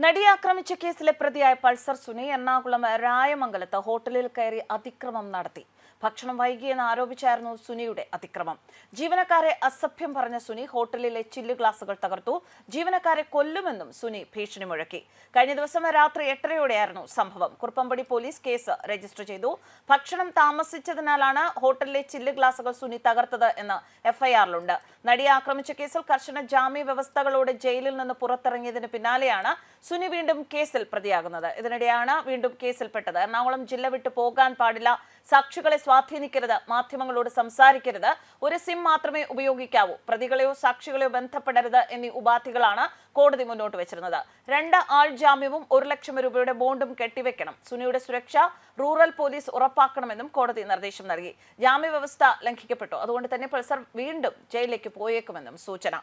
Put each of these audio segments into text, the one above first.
നടിയെ ആക്രമിച്ച കേസിലെ പ്രതിയായ പൾസർ സുനി എറണാകുളം രായമംഗലത്ത് ഹോട്ടലിൽ കയറി അതിക്രമം നടത്തി. ഭക്ഷണം വൈകിയെന്ന് ആരോപിച്ചായിരുന്നു സുനിയുടെ അതിക്രമം. ജീവനക്കാരെ അസഭ്യം പറഞ്ഞ സുനി ഹോട്ടലിലെ ചില്ല് ഗ്ലാസുകൾ തകർത്തു. ജീവനക്കാരെ കൊല്ലുമെന്നും സുനി ഭീഷണി മുഴക്കി. കഴിഞ്ഞ ദിവസം രാത്രി 8:30യോടെയായിരുന്നു സംഭവം. കുറുപ്പമ്പടി പോലീസ് കേസ് രജിസ്റ്റർ ചെയ്തു. ഭക്ഷണം താമസിച്ചതിനാലാണ് ഹോട്ടലിലെ ചില്ല് ഗ്ലാസുകൾ സുനി തകർത്തത് എന്ന് എഫ്ഐആറിലുണ്ട്. നടിയെ ആക്രമിച്ച കേസിൽ കർശന ജാമ്യ വ്യവസ്ഥകളോടെ ജയിലിൽ നിന്ന് പുറത്തിറങ്ങിയതിന് പിന്നാലെയാണ് സുനി വീണ്ടും കേസിൽ പ്രതിയാകുന്നത്. ഇതിനിടെയാണ് വീണ്ടും കേസിൽപ്പെട്ടത്. എറണാകുളം ജില്ല വിട്ടു പോകാൻ പാടില്ല, സാക്ഷികളെ സ്വാധീനിക്കരുത്, മാധ്യമങ്ങളോട് സംസാരിക്കരുത്, ഒരു സിം മാത്രമേ ഉപയോഗിക്കാവൂ, പ്രതികളെയോ സാക്ഷികളെയോ ബന്ധപ്പെടരുത് എന്നീ ഉപാധികളാണ് കോടതി മുന്നോട്ട് വെച്ചിരുന്നത്. 2 ആൾ ജാമ്യവും 1 ലക്ഷം രൂപയുടെ ബോണ്ടും കെട്ടിവെക്കണം. സുനിയുടെ സുരക്ഷ റൂറൽ പോലീസ് ഉറപ്പാക്കണമെന്നും കോടതി നിർദ്ദേശം നൽകി. ജാമ്യ വ്യവസ്ഥ ലംഘിക്കപ്പെട്ടു. അതുകൊണ്ട് തന്നെ പൾസർ വീണ്ടും ജയിലിലേക്ക് പോയേക്കുമെന്നും സൂചന.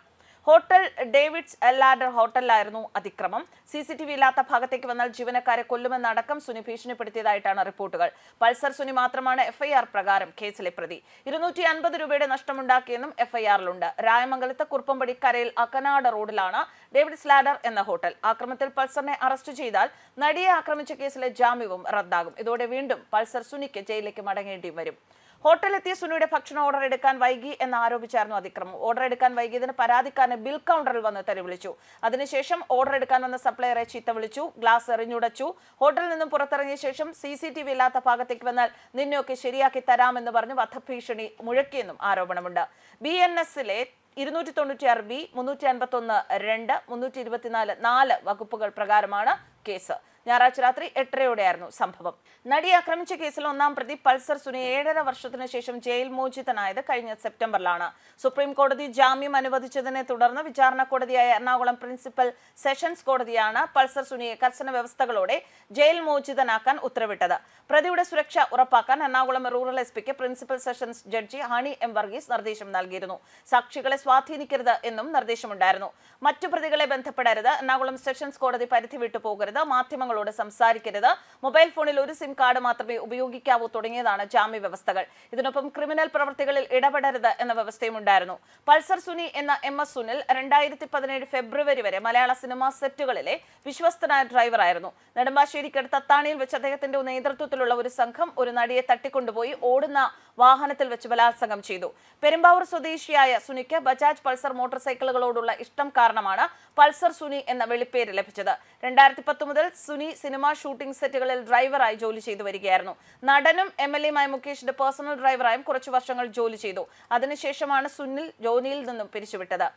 ഹോട്ടൽ ഡേവിഡ്സ് ലാഡർ ഹോട്ടലിലായിരുന്നു അതിക്രമം. CCTV ഇല്ലാത്ത ഭാഗത്തേക്ക് വന്നാൽ ജീവനക്കാരെ കൊല്ലുമെന്നടക്കം സുനി ഭീഷണിപ്പെടുത്തിയതായിട്ടാണ് റിപ്പോർട്ടുകൾ. പൾസർ സുനി മാത്രമാണ് FIR പ്രകാരം കേസിലെ പ്രതി. 250 രൂപയുടെ നഷ്ടമുണ്ടാക്കിയെന്നും FIRലുണ്ട്. രായമംഗലത്ത് കുറുപ്പമ്പടി കരയിൽ അക്കനാട് റോഡിലാണ് ഡേവിഡ്സ് ലാഡർ എന്ന ഹോട്ടൽ. ആക്രമണത്തിൽ പൾസറിനെ അറസ്റ്റ് ചെയ്താൽ നടിയെ ആക്രമിച്ച കേസിലെ ജാമ്യവും റദ്ദാകും. ഇതോടെ വീണ്ടും പൾസർ സുനിക്ക് ജയിലിലേക്ക് മടങ്ങേണ്ടി വരും. ഹോട്ടലിലെത്തിയ സുനിയുടെ ഭക്ഷണം ഓർഡർ എടുക്കാൻ വൈകി എന്ന് ആരോപിച്ചായിരുന്നു അതിക്രമം. ഓർഡർ എടുക്കാൻ വൈകിയതിന് പരാതിക്കാരനെ ബിൽ കൗണ്ടറിൽ വന്ന് തെറി വിളിച്ചു. അതിനുശേഷം ഓർഡർ എടുക്കാൻ വന്ന സപ്ലയറെ ചീത്ത വിളിച്ചു, ഗ്ലാസ് എറിഞ്ഞുടച്ചു. ഹോട്ടലിൽ നിന്നും പുറത്തിറങ്ങിയ ശേഷം CCTV ഇല്ലാത്ത ഭാഗത്തേക്ക് വന്നാൽ നിന്നെയൊക്കെ ശരിയാക്കി തരാമെന്ന് പറഞ്ഞ് വധഭീഷണി മുഴക്കിയെന്നും ആരോപണമുണ്ട്. BNSലെ 296B, 351(2), 324(4) വകുപ്പുകൾ പ്രകാരമാണ് കേസ്. ഞായറാഴ്ച രാത്രി 8:30യോടെയായിരുന്നു സംഭവം. നടിയെ ആക്രമിച്ച കേസിൽ 1-ാം പ്രതി പൾസർ സുനി 7.5 വർഷത്തിന് ശേഷം ജയിൽ മോചിതനായത് കഴിഞ്ഞ സെപ്റ്റംബറിലാണ്. സുപ്രീം കോടതി ജാമ്യം അനുവദിച്ചതിനെ തുടർന്ന് വിചാരണ കോടതിയായ എറണാകുളം പ്രിൻസിപ്പൽ സെഷൻസ് കോടതിയാണ് പൾസർ സുനിയെ കർശന വ്യവസ്ഥകളോടെ ജയിൽ മോചിതനാക്കാൻ ഉത്തരവിട്ടത്. പ്രതിയുടെ സുരക്ഷ ഉറപ്പാക്കാൻ എറണാകുളം റൂറൽ SPക്ക് principal sessions judge Honey M. Varghese നിർദ്ദേശം നൽകിയിരുന്നു. സാക്ഷികളെ സ്വാധീനിക്കരുത് എന്നും നിർദ്ദേശമുണ്ടായിരുന്നു. മറ്റു പ്രതികളെ ബന്ധപ്പെടരുത്, എറണാകുളം സെഷൻസ് കോടതി പരിധി വിട്ടു പോകരുത്, മാധ്യമങ്ങളോട് സംസാരിക്കരുത്, മൊബൈൽ ഫോണിൽ ഒരു സിം കാർഡ് മാത്രമേ ഉപയോഗിക്കാവൂ തുടങ്ങിയതാണ് ജാമ്യ വ്യവസ്ഥകൾ. ഇതിനൊപ്പം ക്രിമിനൽ പ്രവർത്തികളിൽ ഇടപെടരുത് എന്ന വ്യവസ്ഥയും ഉണ്ടായിരുന്നു. പൾസർ സുനി എന്ന MS സുനിൽ 2017 ഫെബ്രുവരി വരെ മലയാള സിനിമാ സെറ്റുകളിലെ വിശ്വസ്തനായ ഡ്രൈവറായിരുന്നു. നെടുമ്പാശ്ശേരിക്കടുത്ത് അത്താണിയിൽ വെച്ച് അദ്ദേഹത്തിന്റെ നേതൃത്വത്തിലുള്ള ഒരു സംഘം ഒരു നടിയെ തട്ടിക്കൊണ്ടുപോയി ഓടുന്ന വാഹനത്തിൽ വെച്ച് ബലാത്സംഗം ചെയ്തു. പെരുമ്പാവൂർ സ്വദേശിയായ സുനിക്ക് ബജാജ് പൾസർ മോട്ടോർ സൈക്കിളുകളോടുള്ള ഇഷ്ടം കാരണമാണ് പൾസർ സുനി എന്ന വെളിപ്പേര് ലഭിച്ചത്. 2010 മുതൽ സുനി സിനിമാ ഷൂട്ടിംഗ് സെറ്റുകളിൽ ഡ്രൈവറായി ജോലി ചെയ്തു വരികയായിരുന്നു. നടനും MLAയുമായ മുകേഷിന്റെ പേഴ്സണൽ ഡ്രൈവറായും കുറച്ചു വർഷങ്ങൾ ജോലി ചെയ്തു. അതിനുശേഷമാണ് സുനിൽ ജോലിയിൽ നിന്നും പിരിച്ചുവിട്ടത്.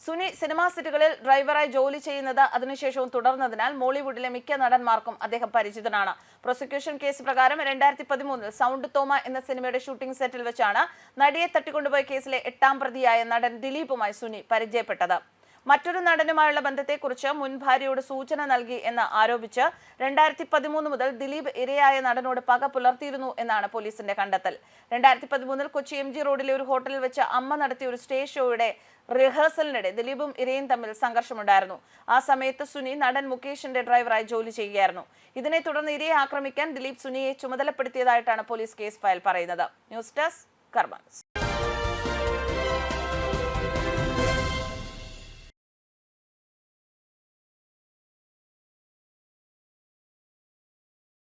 സുനി സിനിമാ സെറ്റുകളിൽ ഡ്രൈവറായി ജോലി ചെയ്യുന്നത് അതിനുശേഷവും തുടർന്നതിനാൽ മോളിവുഡിലെ മിക്ക നടന്മാർക്കും അദ്ദേഹം പരിചിതനാണ്. പ്രോസിക്യൂഷൻ കേസ് പ്രകാരം 2013 സൗണ്ട് തോമ എന്ന സിനിമയുടെ ഷൂട്ടിംഗ് സെറ്റിൽ വെച്ചാണ് നടിയെ തട്ടിക്കൊണ്ടുപോയ കേസിലെ 8-ാം പ്രതിയായ നടൻ ദിലീപുമായി സുനി പരിചയപ്പെട്ടത്. മറ്റൊരു നടനുമായുള്ള ബന്ധത്തെക്കുറിച്ച് മുൻ ഭാര്യയോട് സൂചന നൽകി എന്ന് ആരോപിച്ച് 2013 മുതൽ ദിലീപ് ഇരയായ നടനോട് പക പുലർത്തിയിരുന്നു എന്നാണ് പോലീസിന്റെ കണ്ടെത്തൽ. 2013 കൊച്ചി MG റോഡിലെ ഒരു ഹോട്ടലിൽ വെച്ച് അമ്മ നടത്തിയ ഒരു സ്റ്റേജ് ഷോയുടെ റിഹേഴ്സലിനിടെ ദിലീപും ഇരയും തമ്മിൽ സംഘർഷമുണ്ടായിരുന്നു. ആ സമയത്ത് സുനി നടൻ മുകേഷിന്റെ ഡ്രൈവറായി ജോലി ചെയ്യുകയായിരുന്നു. ഇതിനെ തുടർന്ന് ഇരയെ ആക്രമിക്കാൻ ദിലീപ് സുനിയെ ചുമതലപ്പെടുത്തിയതായിട്ടാണ് പോലീസ് കേസ് ഫയൽ പറയുന്നത്. ന്യൂസ് ഡെസ്ക് കർമ്മ.